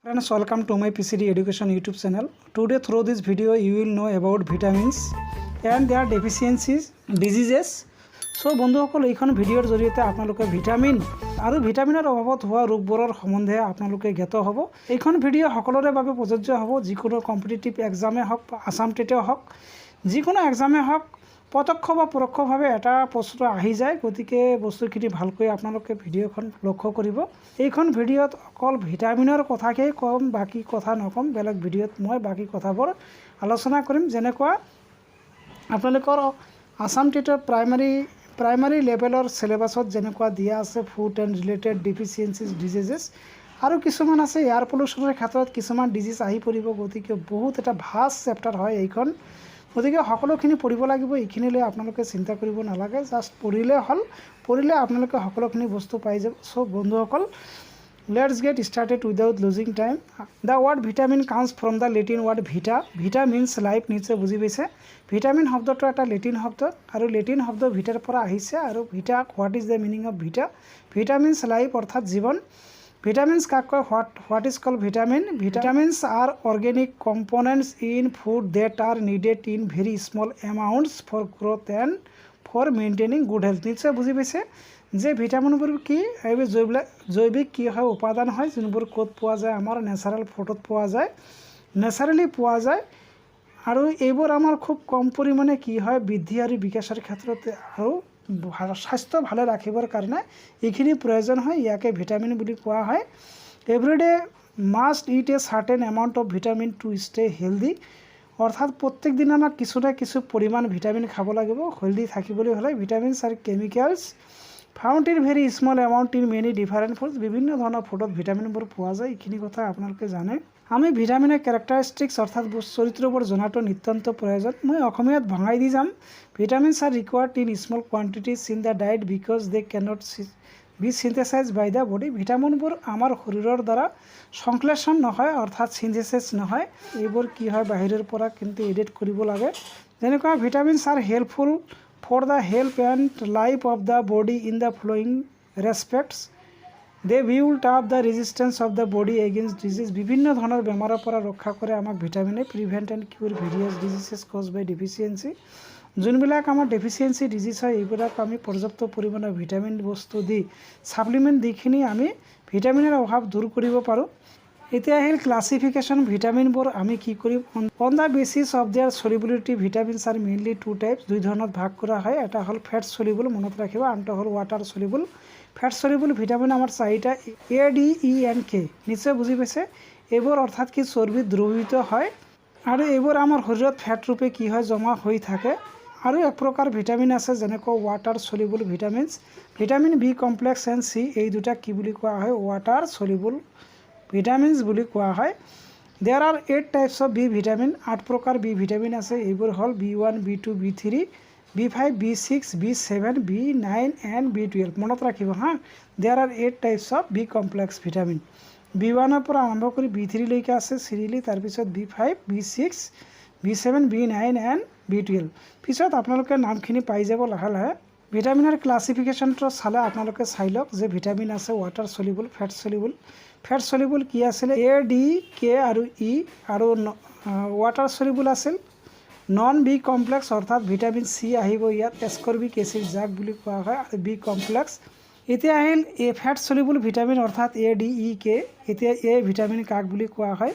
Friends, welcome to my PCD Education YouTube channel. Today through this video you will know about vitamins and their deficiencies, diseases. So বন্ধুসকল এইখন ভিডিঅ'ৰ জৰিয়তে আপোনালোকে vitamin আৰু ভিটামিনৰ অভাৱত হোৱা ৰোগবোৰৰ সম্বন্ধে আপোনালোকে জ্ঞাত হ'ব। এইখন ভিডিঅ' সকলোৰে বাবে প্ৰযোজ্য হ'ব, যিকোনো কম্পিটিটিভ এক্সামে হওক বা আসাম টেটে হওক, যিকোনো এক্সামে হওক প্রত্যক্ষ বা পৰোক্ষভাৱে এটা প্ৰশ্ন আহি যায়। গতিকে বস্তুখিনি ভালকৈ আপোনালোকে ভিডিঅ'খন লক্ষ্য কৰিব। এইখন ভিডিঅ'ত অকল ভিটামিনৰ কথাকেই কম, বাকী কথা নকম। বেলেগ ভিডিঅ'ত মই বাকী কথাবোৰ আলোচনা কৰিম। যেনেকুৱা আপোনালোকৰ আসাম টেটৰ প্ৰাইমাৰী লেভেলৰ সিলেবাছত যেনেকুৱা দিয়া আছে ফুড এণ্ড ৰিলেটেড ডিফিচিয়েঞ্চিজ ডিজিজেছ, আৰু কিছুমান আছে এয়াৰ পলিউশ্যনৰ ক্ষেত্ৰত কিছুমান ডিজিজ আহি পৰিব। গতিকে বহুত এটা ভাষ্ট চেপ্টাৰ হয় এইখন। গতিকে সকলোখিনি পঢ়িব লাগিব। এইখিনিলৈ আপোনালোকে চিন্তা কৰিব নালাগে, জাষ্ট পঢ়িলে হ'ল। পঢ়িলে আপোনালোকে সকলোখিনি বস্তু পাই যাব। চ' বন্ধুসকল, let's get started without losing time. The word vitamin comes from the Latin word vita. Vita means life, নিশ্চয় বুজি পাইছে। ভিটামিন শব্দটো এটা লেটিন শব্দ, আৰু লেটিন শব্দ ভিটাৰ পৰা আহিছে। আৰু Vita, what is the meaning of Vita? Vita means life অৰ্থাৎ জীৱন। Vitamins কাক কয়? what is called vitamin? Vitamins are organic components in food that are needed in very small amounts for growth and for maintaining good health. নিশ্চয় বুজি পাইছে যে ভিটামিনবোৰ কি? এইবোৰ জৈৱিক কি হয়, উপাদান হয়, যোনবোৰ ক'ত পোৱা যায়? আমাৰ নেচাৰেল ফুডত পোৱা যায়, নেচাৰেলি পোৱা যায়। আৰু এইবোৰ আমাৰ খুব কম পৰিমাণে কি হয়, বৃদ্ধি আৰু বিকাশৰ ক্ষেত্ৰত আৰু স্বাস্থ্য ভালে ৰাখিবৰ কাৰণে এইখিনি প্ৰয়োজন হয়। ইয়াকে ভিটামিন বুলি কোৱা হয়। Everyday must it A certain amount of vitamin two stay healthy. অৰ্থাৎ প্ৰত্যেক দিনে আমাক কিছু না কিছু পৰিমাণ ভিটামিন খাব লাগিব হেল্ডি থাকিবলৈ হ'লে। ভিটামিনছ আৰু chemicals found in very small amount in many different foods. বিভিন্ন ধৰণৰ ফুডত ভিটামিনবোৰ পোৱা যায়। এইখিনি কথা আপোনালোকে জানে। আমি ভিটামিনৰ কেৰেক্টাৰিষ্টিক্স অৰ্থাৎ চৰিত্ৰবোৰ জনাটো নিতান্ত প্ৰয়োজন। মই অসমীয়াত ভঙাই দি যাম। Vitamins are required in small quantities in the diet because they cannot be synthesized by the body. ভিটামিনবোৰ আমাৰ শৰীৰৰ দ্বাৰা সংশ্লেষণ নহয়, অৰ্থাৎ চিন্থেচাইজ নহয়। এইবোৰ কি হয়, বাহিৰৰ পৰা কিন্তু এডিট কৰিব লাগে। যেনেকুৱা vitamins are helpful for the health and life of the body in the following respects. They build up the resistance of the body against disease. বিভিন্ন ধৰণৰ বেমাৰৰ পৰা ৰক্ষা কৰে আমাক ভিটামিনে। Prevent and cure various diseases caused by deficiency. যোনবিলাক আমাৰ ডেফিচিয়েঞ্চি ডিজিজ হয়, এইবিলাক আমি পৰ্যাপ্ত পৰিমাণৰ ভিটামিন বস্তু দি, ছাপ্লিমেণ্ট দিখিনি আমি ভিটামিনৰ অভাৱ দূৰ কৰিব পাৰোঁ। এতিয়া আহিল ক্লাছিফিকেশ্যন। ভিটামিনবোৰ আমি কি কৰিম? On the basis of their solubility vitamins are mainly two types. দুই ধৰণত ভাগ কৰা হয়। এটা হ'ল ফেট চলিবল, মনত ৰাখিব, আনটো হ'ল water soluble. Fat soluble vitamin আমাৰ চাৰিটা, এ, ডি, ই এণ্ড কে। নিশ্চয় বুজি পাইছে। এইবোৰ অৰ্থাৎ কি চৰ্বিত দ্ৰৱীভূত হয়, আৰু এইবোৰ আমাৰ শৰীৰত ফেট ৰূপে কি হয়, জমা হৈ থাকে। আৰু এক প্ৰকাৰ ভিটামিন আছে যেনেকৈ water soluble vitamins. Vitamin B complex and C, এই দুটা কি বুলি কোৱা হয়? ৱাটাৰ চলিবল ভিটামিনছ বুলি কোৱা হয়। There are 8 types of B vitamin. 8 প্ৰকাৰ বি ভিটামিন আছে। এইবোৰ হ'ল B1, B2, B3, B5, B6, B7, B9 and B12। মনত ৰাখিব হা। There are 8 types of B complex vitamin. B1ৰ পৰা আৰম্ভ কৰি B3 লৈকে আছে চিৰিয়েলি, তাৰপিছত B5, B6, B7, B9 and B12। পিছত আপোনালোকে নামখিনি পাই যাব লাহে লাহে। ভিটামিনৰ ক্লাছিফিকেশ্যনটো চালে আপোনালোকে চাই লওক যে ভিটামিন আছে water soluble, fat soluble. Fat soluble কি আছিলে? এ, ডি, কে আৰু ই। আৰু ৱাটাৰ চলিবল আছিল নন বি কমপ্লেক্স, অৰ্থাৎ ভিটামিন চি আহিব ইয়াত, এস্কৰ্বিক এচিড যাক বুলি কোৱা হয়, আৰু বি কমপ্লেক্স। এতিয়া আহিল এ ফেট চলিবল ভিটামিন, অৰ্থাৎ এ, ডি, ই, কে। এতিয়া এ ভিটামিন কাক বুলি কোৱা হয়?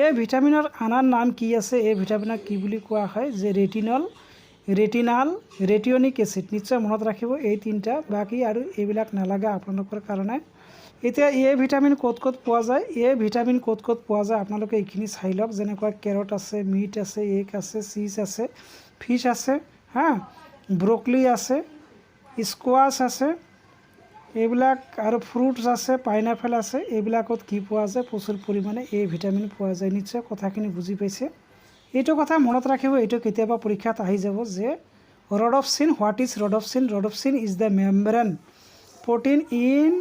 এই ভিটামিনৰ আনাৰ নাম কি আছে? এই ভিটামিনক কি বুলি কোৱা হয়? যে ৰেটিনল, ৰেটিনাল, ৰেটিয়নিক এচিড। নিশ্চয় মনত ৰাখিব এই তিনিটা, বাকী আৰু এইবিলাক নালাগে আপোনালোকৰ কাৰণে। এতিয়া এই ভিটামিন ক'ত ক'ত পোৱা যায়? এই ভিটামিন ক'ত ক'ত পোৱা যায় আপোনালোকে এইখিনি চাই লওক। যেনেকুৱা কেৰট আছে, মিট আছে, এগ আছে, চিজ আছে, ফিছ আছে, হা, ব্ৰকলি আছে, স্কোৱাছ আছে, এইবিলাক, আৰু ফ্ৰুটছ আছে, পাইনএপল আছে। এইবিলাকত কি পোৱা যায়? প্ৰচুৰ পৰিমাণে এই ভিটামিন পোৱা যায়। নিশ্চয় কথাখিনি বুজি পাইছে। এইটো কথা মনত ৰাখিব, এইটো কেতিয়াবা পৰীক্ষাত আহি যাব যে rhodopsin. What is rhodopsin? Rhodopsin is the membrane protein in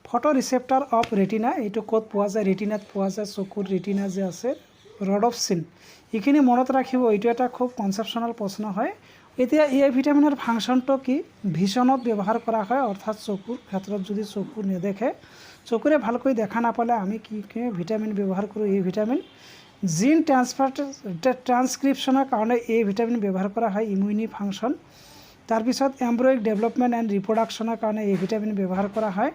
photoreceptor of retina. এইটো ক'ত পোৱা যায়? ৰেটিনাত পোৱা যায়, চকুৰ ৰেটিনা যে আছে, ৰডপচিন। এইখিনি মনত ৰাখিব। এইটো এটা খুব কনচেপশ্যনেল প্ৰশ্ন হয়। এতিয়া এই ভিটামিনৰ ফাংচনটো কি? ভিছনত ব্যৱহাৰ কৰা হয়, অৰ্থাৎ চকুৰ ক্ষেত্ৰত যদি চকু নেদেখে, চকুৰে ভালকৈ দেখা নাপালে আমি কি ভিটামিন ব্যৱহাৰ কৰোঁ? এ ভিটামিন। জিন ট্ৰান্সক্ৰিপশ্যনৰ কাৰণে এ ভিটামিন ব্যৱহাৰ কৰা হয়, ইমিউনি ফাংচন। তাৰপিছত এম্ব্ৰয়িক ডেভেলপমেণ্ট এণ্ড ৰিপ্ৰডাকশ্যনৰ কাৰণে এ ভিটামিন ব্যৱহাৰ কৰা হয়।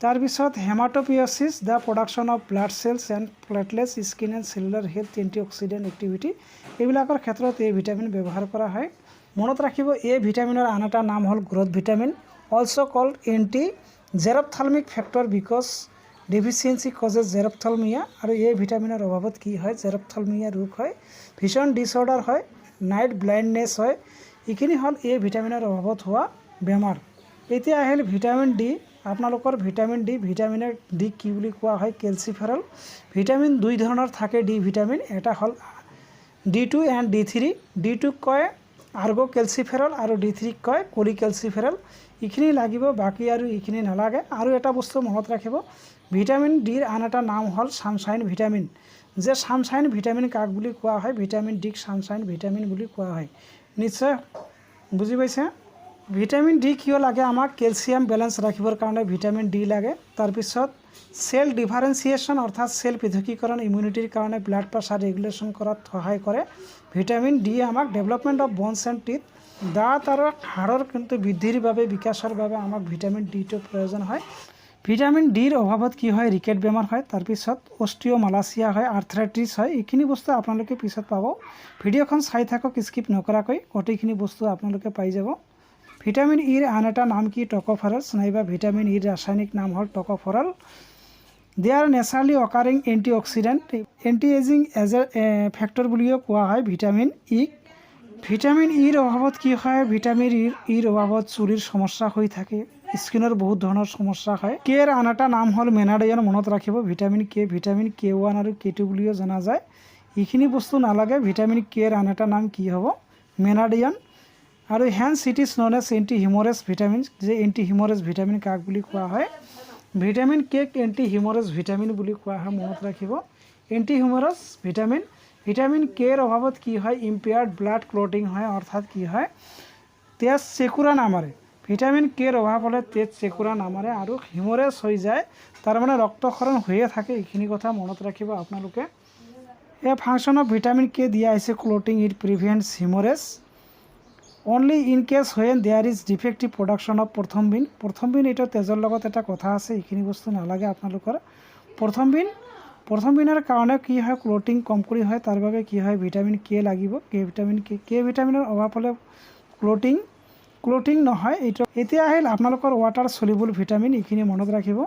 তাৰপিছত haematopoiesis, the production of blood cells and platelets, skin and cellular health, antioxidant activity, এইবিলাকৰ ক্ষেত্ৰত এ ভিটামিন ব্যৱহাৰ কৰা হয়। মনত ৰাখিব, এ ভিটামিনৰ আন এটা নাম হ'ল growth vitamin, also' called anti xerophthalmic factor because deficiency causes xerophthalmia. আৰু এ ভিটামিনৰ অভাৱত কি হয়? জেৰপথেলমিয়া ৰোগ হয়, ভিছন ডিছঅৰ্ডাৰ হয়, নাইট ব্লাইণ্ডনেছ হয়। এইখিনি হ'ল এ ভিটামিনৰ অভাৱত হোৱা বেমাৰ। এতিয়া আহিল ভিটামিন ডি। আপোনালোকৰ ভিটামিন ডি, ভিটামিনৰ ডি কি বুলি কোৱা হয়? কেলচিফেৰল। ভিটামিন দুই ধৰণৰ থাকে ডি ভিটামিন, এটা হ'ল D2 এণ্ড D3। D2ক কয় আৰ্গো কেলচিফেৰল আৰু D3ক কয় কলিকেলচিফেৰল। এইখিনি লাগিব, বাকী আৰু এইখিনি নালাগে। আৰু এটা বস্তু মনত ৰাখিব, ভিটামিন ডিৰ আন এটা নাম হ'ল ছানশ্বাইন ভিটামিন। যে ছানশ্বাইন ভিটামিন কাক বুলি কোৱা হয়? ভিটামিন ডিক ছানশ্বাইন ভিটামিন বুলি কোৱা হয়। নিশ্চয় বুজি পাইছে? ভিটামিন ডি কিয় লাগে আমাক? কেলছিয়াম বেলেঞ্চ ৰাখিবৰ কাৰণে ভিটামিন ডি লাগে। তাৰপিছত চেল ডিফাৰেঞ্চিয়েশ্যন অৰ্থাৎ চেল পৃথকীকৰণ, ইমিউনিটিৰ কাৰণে, ব্লাড প্ৰেছাৰ ৰেগুলেশ্যন কৰাত সহায় কৰে। ভিটামিন ডি আমাক development of bones and teeth, দাঁত আৰু হাড়ৰ কিন্তু বৃদ্ধিৰ বাবে, বিকাশৰ বাবে আমাক ভিটামিন ডিটো প্ৰয়োজন হয়। ভিটামিন ডিৰ অভাৱত কি হয়? ৰিকেট বেমাৰ হয়। তাৰপিছত অষ্টিঅ'মালাচিয়া হয়, আৰ্থ্ৰাইটিছ হয়। এইখিনি বস্তু আপোনালোকে পিছত পাব। ভিডিঅ'খন চাই থাকক স্কিপ নকৰাকৈ, গোটেইখিনি বস্তু আপোনালোকে পাই যাব। ভিটামিন ইৰ আন এটা নাম কি? টক'ফেৰলছ, নাইবা ভিটামিন ইৰ ৰাসায়নিক নাম হ'ল tocopherol. They are naturally occurring antioxidant, anti ageing factor বুলিও কোৱা হয় ভিটামিন ইক। ভিটামিন ইৰ অভাৱত কি হয়? ভিটামিন ইৰ অভাৱত চুলিৰ সমস্যা হৈ থাকে, স্কিনৰ বহুত ধৰণৰ সমস্যা হয়। কেৰ আন এটা নাম হ'ল মেনাডিয়ান। মনত ৰাখিব, ভিটামিন কে, ভিটামিন K1 আৰু K2 বুলিও জনা যায়। এইখিনি বস্তু নালাগে। ভিটামিন কেৰ আন এটা নাম কি হ'ব? মেনাডিয়ান। আৰু hence it is known as anti haemorrhage vitamin. যে এণ্টি হিমৰেজ ভিটামিন কাক বুলি কোৱা হয়? ভিটামিন কেক এণ্টি হিমৰেজ ভিটামিন বুলি কোৱা হয়। মনত ৰাখিব, এণ্টি হিমৰেজ ভিটামিন। ভিটামিন কেৰ অভাৱত কি হয়? ইম্পেয়াৰ্ড ব্লাড ক্লটিং হয়, অৰ্থাৎ কি হয়? তেজ চেকুৰা নামাৰে। ভিটামিন কেৰ অভাৱ হ'লে তেজ চেকুৰা নামাৰে আৰু হিমৰেজ হৈ যায়, তাৰমানে ৰক্তক্ষৰণ হৈয়ে থাকে। এইখিনি কথা মনত ৰাখিব আপোনালোকে। এই ফাংচন অফ ভিটামিন কে দিয়া হৈছে clotting, it prevents haemorrhage only in case when there is defective production of prothrombin. Prothrombin এইটো তেজৰ লগত এটা কথা আছে, এইখিনি বস্তু নালাগে আপোনালোকৰ। প্ৰথমবিনৰ কাৰণে কি হয়? ক্লটিং কম কৰি হয়, তাৰ বাবে কি হয়? ভিটামিন কে লাগিব। কে ভিটামিনৰ অভাৱ হ'লে ক্লটিং নহয় এইটো। এতিয়া আহিল আপোনালোকৰ ৱাটাৰ চলিবল ভিটামিন। এইখিনি মনত ৰাখিব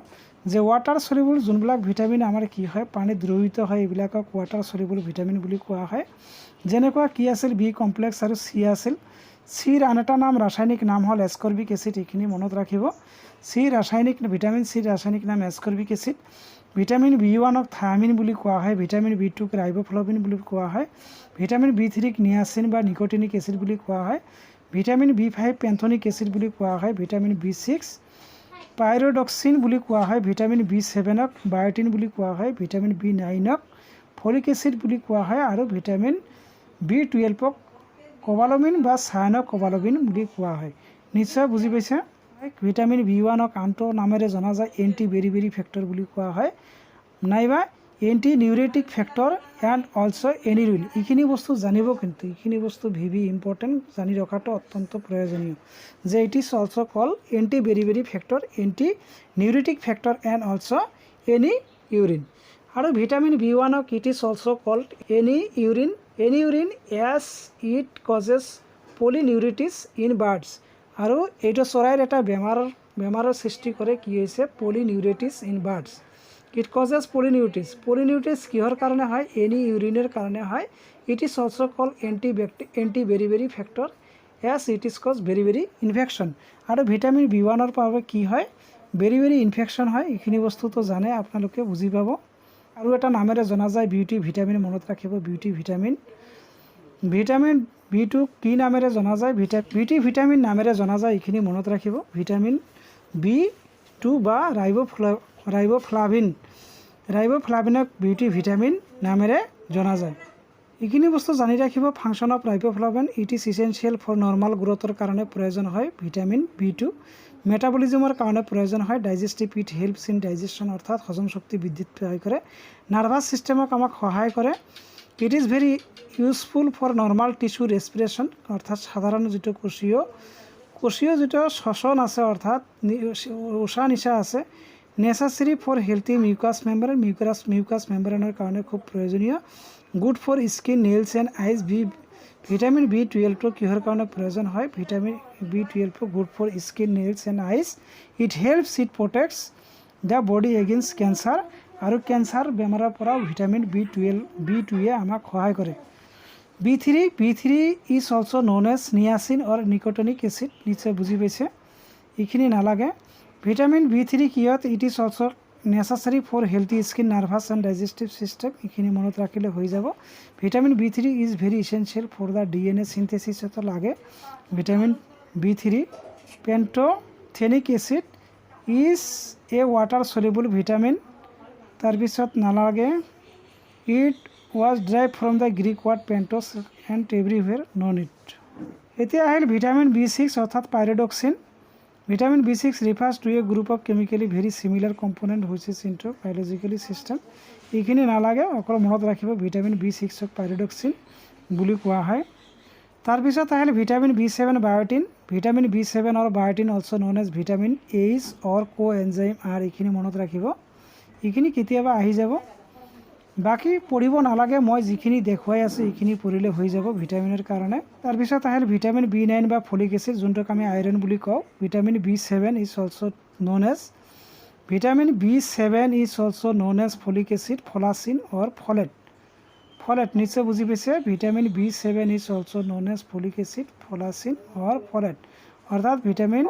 যে ৱাটাৰ চলিবল যোনবিলাক ভিটামিন আমাৰ কি হয়? পানীত দ্ৰৱিত হয়, এইবিলাকক ৱাটাৰ চলিবল ভিটামিন বুলি কোৱা হয়। যেনেকুৱা কি আছিল? বি কমপ্লেক্স আৰু চি আছিল। চিৰ আন এটা নাম, ৰাসায়নিক নাম হ'ল এস্কৰ্বিক এচিড। এইখিনি মনত ৰাখিব। ভিটামিন চিৰ ৰাসায়নিক নাম এস্কৰ্বিক এচিড। ভিটামিন B1ক থায়ামিন বুলি কোৱা হয়। ভিটামিন B2ক ৰাইবোফ্লাভিন বুলি কোৱা হয়। ভিটামিন B3ক নিয়াচিন বা নিকোটিনিক এচিড বুলি কোৱা হয়। ভিটামিন B5 পেন্থনিক এচিড বুলি কোৱা হয়। ভিটামিন B6 পাইৰডক্সিন বুলি কোৱা হয়। ভিটামিন B7ক বায়'টিন বুলি কোৱা হয়। ভিটামিন B9ক ফলিক এচিড বুলি কোৱা হয়। আৰু ভিটামিন B12ক কোবালমিন বা চায়ান'কোবালমিন বুলি কোৱা হয়। নিশ্চয় বুজি পাইছে? ভিটামিন B1ক আনটো নামেৰে জনা যায় এণ্টি বেৰিবেৰি ফেক্টৰ বুলি কোৱা হয়, নাইবা anti neuritic factor and also' এনিৰুইন। এইখিনি বস্তু জানিব, কিন্তু এইখিনি বস্তু ভেৰি ইম্পৰ্টেণ্ট, জানি ৰখাটো অত্যন্ত প্ৰয়োজনীয়। যে it is also' call anti beriberi factor, anti neuritic factor and also' aneurin. আৰু ভিটামিন B1ক it is also' called aneurin as it causes polyneuritis in birds. আৰু এইটো চৰাইৰ এটা বেমাৰৰ সৃষ্টি কৰে, কি হৈছে? Polyneuritis in birds. It causes polyneuritis কিহৰ কাৰণে হয়? এনি ইউৰিনৰ কাৰণে হয়। It is also' called anti beriberi factor as it is cause beri infection. আৰু ভিটামিন B1ৰ বাবে কি হয়? বেৰি ইনফেকশ্যন হয়। এইখিনি বস্তুটো জানে, আপোনালোকে বুজি পাব। আৰু এটা নামেৰে জনা যায় বিউটি ভিটামিন। মনত ৰাখিব, বিউটি ভিটামিন। ভিটামিন B2 কি নামেৰে জনা যায়? বিউটি ভিটামিন নামেৰে জনা যায়। এইখিনি মনত ৰাখিব। ভিটামিন B2 বা ৰাইবোফ্লাভিনক বিউটি ভিটামিন নামেৰে জনা যায়। এইখিনি বস্তু জানি ৰাখিব। Function of riboflavin, it is essential for normal গ্ৰথৰ কাৰণে প্ৰয়োজন হয় ভিটামিন B2। মেটাবলিজমৰ কাৰণে প্ৰয়োজন হয়। Digestive it helps in digestion অৰ্থাৎ হজম শক্তি বৃদ্ধিত সহায় কৰে। নাৰ্ভাছ ছিষ্টেমক আমাক সহায় কৰে। It is very useful for normal tissue respiration অৰ্থাৎ সাধাৰণ যিটো কোষীয় যিটো শ্বসন আছে অৰ্থাৎ উশাহ নিশাহ আছে। Necessary for healthy mucous membrane mucous মেম্ব্ৰেনৰ কাৰণে খুব প্ৰয়োজনীয়। Good for skin nails and eyes vitamin B12 কিহৰ কাৰণে প্ৰয়োজন হয়? Vitamin B12 good for skin nails and eyes. It helps it protects the body against cancer আৰু কেঞ্চাৰ বেমাৰৰ পৰাও ভিটামিন B2 আমাক সহায় কৰে। B3 is also' known as niacin or nicotinic acid. নিশ্চয় বুজি পাইছে, এইখিনি নালাগে। ভিটামিন B3 কিহত? It is also' necessary for healthy skin nervous and digestive system. এইখিনি মনত ৰাখিলে হৈ যাব। Vitamin B3 is very essential for the DNA চিনথেচিছতো লাগে vitamin B3। Pantothenic acid is a water soluble vitamin. তাৰপিছত নালাগে। It was drive from the Greek word pants and everywhere known it. এতিয়া আহিল ভিটামিন B6 অৰ্থাৎ pyridoxine. Vitamin B6 refers to a group of chemically very similar component which is into biologically system. এইখিনি নালাগে, অকল মনত ৰাখিব vitamin B6ক pyridoxine বুলি কোৱা হয়। তাৰপিছত আহিল vitamin B7 biotin. Vitamin B7 or biotin also' known as vitamin H or coenzyme R. এইখিনি মনত ৰাখিব, এইখিনি কেতিয়াবা আহি যাব। বাকী পঢ়িব নালাগে, মই যিখিনি দেখুৱাই আছোঁ এইখিনি পঢ়িলে হৈ যাব ভিটামিনৰ কাৰণে। তাৰপিছত আহিল ভিটামিন B9 বা ফলিক এচিড, যোনটোক আমি আইৰণ বুলি কওঁ। Vitamin B7 is also' known as vitamin B7 is also' known as folic acid, folacin or folate. নিশ্চয় বুজি পাইছে। Vitamin B7 is also' known as folic acid, folacin or folate. অৰ্থাৎ vitamin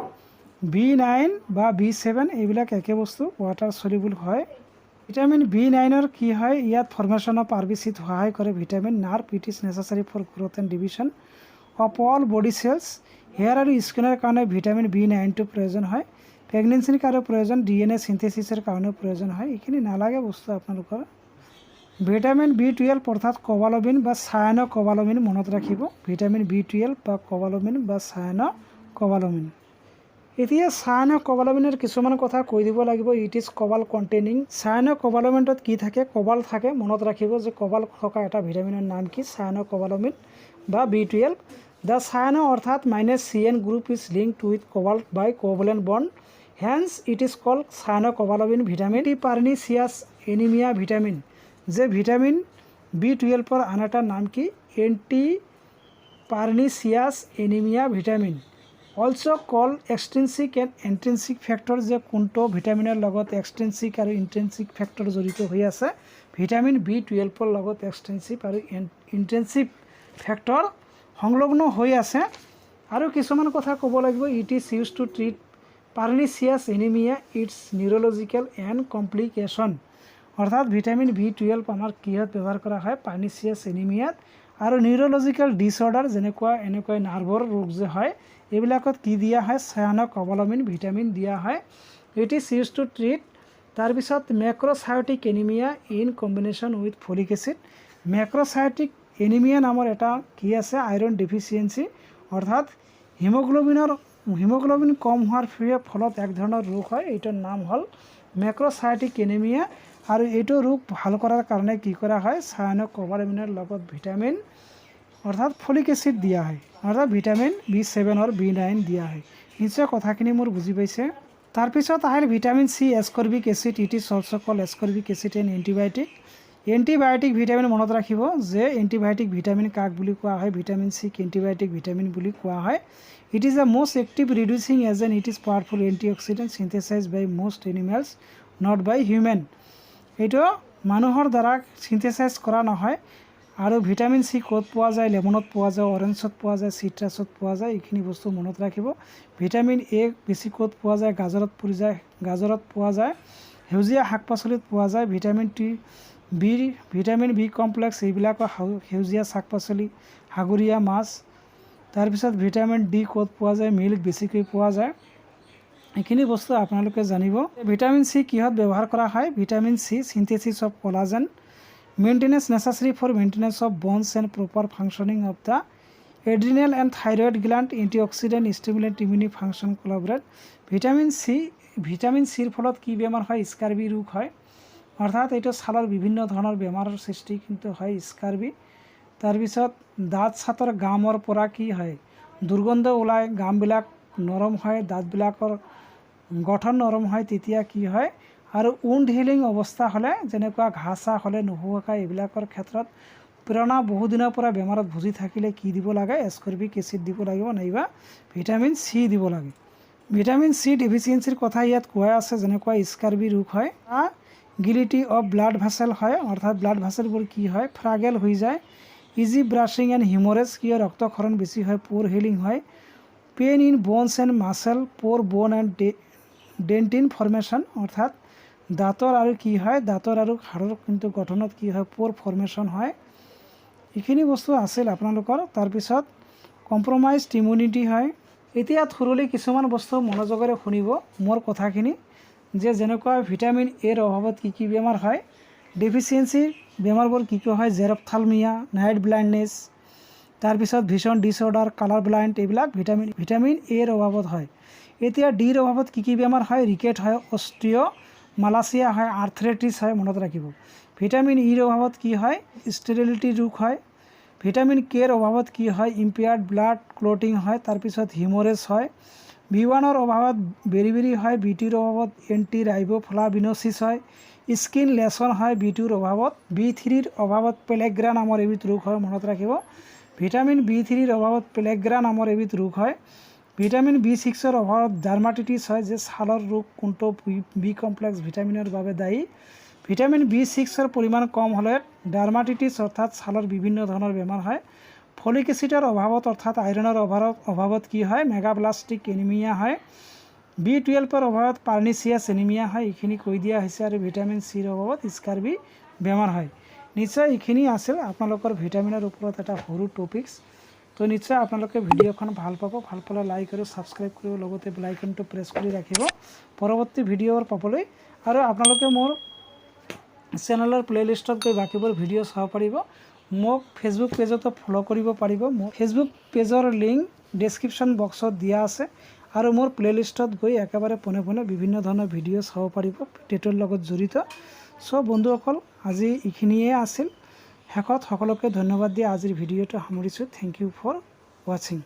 B9 বা B7 এইবিলাক একে বস্তু, water soluble হয়। Vitamin B9 কি হয়? ইয়াত ফৰ্মেশ্যন অফ RBCত সহায় কৰে। Vitamin nerve it is necessary for growth and division of all body cells. Hair আৰু স্কিনৰ কাৰণে ভিটামিন B9 প্ৰয়োজন হয়। প্ৰেগনেঞ্চিৰ কাৰণে প্ৰয়োজন, DNA চিনথেচিছৰ কাৰণেও প্ৰয়োজন হয়। এইখিনি নালাগে বস্তু আপোনালোকৰ। ভিটামিন B12 অৰ্থাৎ কবালমিন বা চায়ান'কবালমিন মনত ৰাখিব। ভিটামিন B12 বা কবালমিন বা চায়ান'কবালমিন। এতিয়া চায়ান'কবালমিনৰ কিছুমান কথা কৈ দিব লাগিব। It is cobalt containing. চায়ান'কবালমিনটোত কি থাকে? কবাল থাকে। মনত ৰাখিব যে কবাল থকা এটা ভিটামিনৰ নাম কি? চায়ান'কবালমিন বা B12। দ্য চায়ানো অৰ্থাৎ -CN group is linked with cobalt by covalent bond, hence it is called cyanocobalamin vitamin. Pernicious anaemia vitamin, যে ভিটামিন B12 আন এটা নাম কি? Anti pernicious anaemia vitamin. Also' call extrinsic and intrinsic factor, যে কোনটো ভিটামিনৰ লগত এক্সট্ৰিনচিক আৰু ইণ্ট্ৰিনচিক ফেক্টৰ জড়িত হৈ আছে? ভিটামিন B12 লগত এক্সট্ৰিনচিক আৰু ইণ্ট্ৰিনচিক ফেক্টৰ সংলগ্ন হৈ আছে। আৰু কিছুমান কথা ক'ব লাগিব। It is use to treat pernicious anaemia, its neurological and complication. অৰ্থাৎ ভিটামিন B12 আমাৰ কিহত ব্যৱহাৰ কৰা হয়? পাৰ্নিচিয়াছ এনিমিয়াত আৰু নিউৰলজিকেল ডিছঅৰ্ডাৰ, এনেকুৱা নাৰ্ভৰ ৰোগ যে হয়, এইবিলাকত কি দিয়া হয়? চায়ান'কবালমিন ভিটামিন দিয়া হয়। It is use to treat. তাৰপিছত macrocytic anaemia in combination with folic acid. Macrocytic anaemia নামৰ এটা কি আছে? আইৰণ ডেফিচিয়েঞ্চি, অৰ্থাৎ হিমোগ্ল'বিন কম হোৱাৰ ফলত এক ধৰণৰ ৰোগ হয়। এইটোৰ নাম হ'ল মেক্ৰ'চায়টিক এনিমিয়া। আৰু এইটো ৰোগ ভাল কৰাৰ কাৰণে কি কৰা হয়? চায়ান'কবালমিনৰ লগত ভিটামিন অৰ্থাৎ ফলিক এচিড দিয়া হয়, অৰ্থাৎ ভিটামিন B7 আৰু B9 দিয়া হয়। নিশ্চয় কথাখিনি মোৰ বুজি পাইছে। তাৰপিছত আহিল vitamin C ascorbic acid. It is also' called ascorbic acid and antibiotic. Antibiotic vitamin মনত ৰাখিব যে এণ্টিবায়'টিক ভিটামিন কাক বুলি কোৱা হয়? ভিটামিন চিক এণ্টিবায়'টিক ভিটামিন বুলি কোৱা হয়। It is the most active reducing agent. It is powerful antioxidant synthesize by most animals, not by human. এইটো মানুহৰ দ্বাৰা চিনথেচাইজ কৰা নহয়। আৰু ভিটামিন চি ক'ত পোৱা যায়? লেমনত পোৱা যায়, অৰেঞ্জত পোৱা যায়, চিট্ৰাছত পোৱা যায়। এইখিনি বস্তু মনত ৰাখিব। ভিটামিন এ বেছি ক'ত পোৱা যায়? গাজৰত পোৱা যায়, সেউজীয়া শাক পাচলিত পোৱা যায়। ভিটামিন বি কমপ্লেক্স এইবিলাকৰ সেউজীয়া শাক পাচলি, সাগৰীয় মাছ। তাৰপিছত ভিটামিন ডি ক'ত পোৱা যায়? মিল্ক বেছিকৈ পোৱা যায়। এইখিনি বস্তু আপোনালোকে জানিব। ভিটামিন চি কিহত ব্যৱহাৰ কৰা হয়? Vitamin C synthesis of collagen, maintenance necessary for maintenance of bones and proper functioning of the adrenal and thyroid gland antioxidant stimulate immune function collaborate vitamin সিৰ ফলত কি বেমাৰ হয় স্কাৰ্বি ৰোগ হয় অৰ্থাৎ এইটো ছালৰ বিভিন্ন ধৰণৰ বেমাৰৰ সৃষ্টি কিন্তু হয় স্কাৰ্বি তাৰপিছত দাঁত ছাতৰ গামৰ পৰা কি হয় দুৰ্গন্ধ ওলায় গামবিলাক নৰম হয় দাঁতবিলাকৰ গঠন নৰম হয় তেতিয়া কি হয় আৰু উণ্ড হিলিং অৱস্থা হ'লে যেনেকুৱা ঘাঁ চাহ হ'লে নুশুকাই এইবিলাকৰ ক্ষেত্ৰত পুৰণা বহুদিনৰ পৰা বেমাৰত ভুগি থাকিলে কি দিব লাগে এসকৰ্বিক এচিড দিব লাগিব নাইবা ভিটামিন চি দিব লাগে ভিটামিন চি ডেফিচিয়েঞ্চিৰ কথা ইয়াত কোৱা আছে যেনেকুৱা স্কাৰ্বি ৰোগ হয় গিলিটি অফ ব্লাড ভেসেল হয় অৰ্থাৎ ব্লাড ভেসেলবোৰ কি হয় ফ্ৰাগেল হৈ যায় ইজি ব্ৰাছিং এণ্ড হিমৰেজ কি হয় ৰক্তক্ষৰণ বেছি হয় পুৰ হিলিং হয় pain in bonds and muscle পুৰ বোন এণ্ড ডেন্টিন ফৰ্মেশ্যন অৰ্থাৎ দাঁতৰ আৰু কি হয় দাঁতৰ আৰু হাড়ৰ কিন্তু গঠনত কি হয় পুৰ ফৰ্মেশ্যন হয় এইখিনি বস্তু আছিল আপোনালোকৰ তাৰপিছত কম্প্ৰমাইজড ইমিউনিটি হয় এতিয়া থুৰলি কিছুমান বস্তু মনোযোগেৰে শুনিব মোৰ কথাখিনি যে যেনেকুৱা ভিটামিন এৰ অভাৱত কি বেমাৰ হয় ডেফিচিয়েঞ্চি বেমাৰবোৰ কি হয় জেৰপথালমিয়া নাইট ব্লাইণ্ডনেছ তাৰপিছত ভিজন ডিছঅৰ্ডাৰ কালাৰ ব্লাইণ্ড এইবিলাক ভিটামিন এৰ অভাৱত হয় এতিয়া ডিৰ অভাৱত কি বেমাৰ হয় ৰিকেট হয় অষ্ট্ৰিঅ মালাচিয়া হয় আৰ্থ্ৰাইটিছ হয় মনত ৰাখিব ভিটামিন ইৰ অভাৱত কি হয় ষ্টেৰিলিটি ৰোগ হয় ভিটামিন কেৰ অভাৱত কি হয় ইম্পেয়াৰ্ড ব্লাড ক্লটিং হয় তাৰপিছত হিমৰেজ হয় B1ৰ অভাৱত বেৰিবেৰি হয় B2ৰ অভাৱত এণ্টি ৰাইবোফ্লাভিনোচিছ হয় স্কিন লেছন হয় B2ৰ অভাৱত B3ৰ অভাৱত পেলেগ্ৰা নামৰ এবিধ ৰোগ হয় মনত ৰাখিব ভিটামিন B3ৰ অভাৱত পেলেগ্ৰা নামৰ এবিধ ৰোগ হয় ভিটামিন B6ৰ অভাৱত ডাৰ্মাটিটিছ হয় যে ছালৰ ৰোগ কোনটো বি কমপ্লেক্স ভিটামিনৰ বাবে দায়ী ভিটামিন B6ৰ পৰিমাণ কম হ'লে ডাৰ্মাটিটিছ অৰ্থাৎ ছালৰ বিভিন্ন ধৰণৰ বেমাৰ হয় ফলিক এচিডৰ অভাৱত অৰ্থাৎ আইৰণৰ অভাৱত কি হয় মেগাপ্লাষ্টিক এনিমিয়া হয় B12ৰ অভাৱত পাৰ্নিচিয়াছ এনিমিয়া হয় এইখিনি কৈ দিয়া হৈছে আৰু ভিটামিন চিৰ অভাৱত স্কাৰ্বি বেমাৰ হয় নিশ্চয় এইখিনি আছিল আপোনালোকৰ ভিটামিনৰ ওপৰত এটা সৰু টপিকছ তো নিশ্চয় আপোনালোকে ভিডিঅ'খন ভাল পাব ভাল পালে লাইক আৰু ছাবস্ক্ৰাইব কৰিব লগতে বেল আইকনটো প্ৰেছ কৰি ৰাখিব পৰৱৰ্তী ভিডিঅ'ৰ পাবলৈ আৰু আপোনালোকে মোৰ চেনেলৰ প্লেলিষ্টত গৈ বাকীবোৰ ভিডিঅ' চাব পাৰিব মোক ফেচবুক পেজতো ফ'ল' কৰিব পাৰিব মোৰ ফেচবুক পেজৰ লিংক ডেছক্ৰিপশ্যন বক্সত দিয়া আছে আৰু মোৰ প্লেলিষ্টত গৈ একেবাৰে পোনে পোনে বিভিন্ন ধৰণৰ ভিডিঅ' চাব পাৰিব টেটৰ লগত জড়িত চ' বন্ধুসকল আজি এইখিনিয়ে আছিল শেষত সকলোকে ধন্যবাদ দি আজিৰ ভিডিঅ'টো সামৰিছোঁ থেংক ইউ ফৰ ৱাচিং